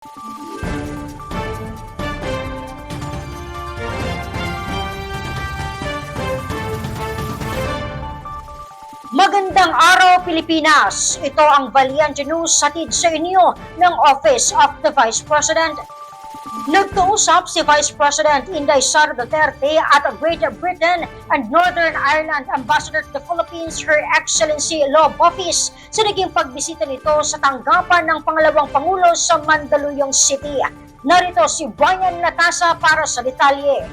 Magandang araw, Pilipinas! Ito ang Valiente News hatid sa inyo ng Office of the Vice President. Nagkausap si Vice President Inday Sara Duterte at Great Britain and Northern Ireland Ambassador to the Philippines, Her Excellency Law Office, sa naging pagbisita nito sa tanggapan ng pangalawang Pangulo sa Mandaluyong City. Narito si Brian Natasa para sa detalye.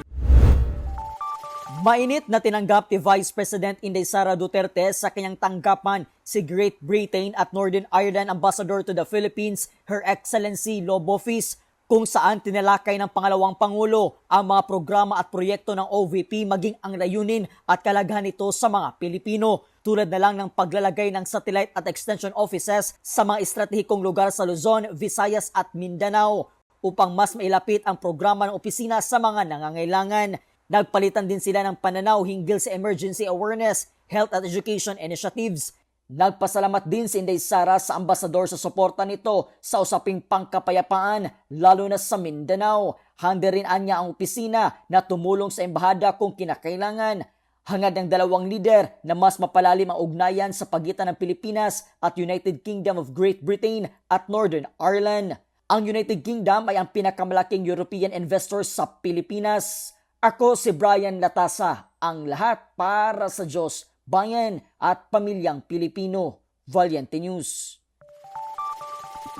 Mainit na tinanggap ni Vice President Inday Sara Duterte sa kanyang tanggapan si Great Britain at Northern Ireland Ambassador to the Philippines, Her Excellency Law Office, kung saan tinalakay ng pangalawang Pangulo ang mga programa at proyekto ng OVP maging ang layunin at kalagahan nito sa mga Pilipino, tulad na lang ng paglalagay ng satellite at extension offices sa mga estratehikong lugar sa Luzon, Visayas at Mindanao upang mas mailapit ang programa ng opisina sa mga nangangailangan. Nagpalitan din sila ng pananaw hinggil sa emergency awareness, health at education initiatives. Nagpasalamat din si Inday Sara sa ambasador sa suporta nito sa usaping pangkapayapaan, lalo na sa Mindanao. Handa rin anya ang opisina na tumulong sa embahada kung kinakailangan. Hangad ng dalawang lider na mas mapalalim ang ugnayan sa pagitan ng Pilipinas at United Kingdom of Great Britain at Northern Ireland. Ang United Kingdom ay ang pinakamalaking European investor sa Pilipinas. Ako si Brian Natasa, ang lahat para sa Diyos, bayan at pamilyang Pilipino. Valiente News.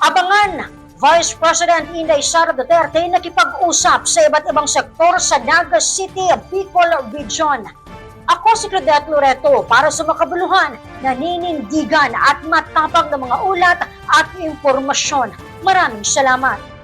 Abangan! Vice President Inday Sara Duterte nakipag-usap sa iba't ibang sektor sa Naga City, Bicol Region. Ako si Claudette Loreto para sa makabuluhan, naninindigan at matapang na mga ulat at impormasyon. Maraming salamat!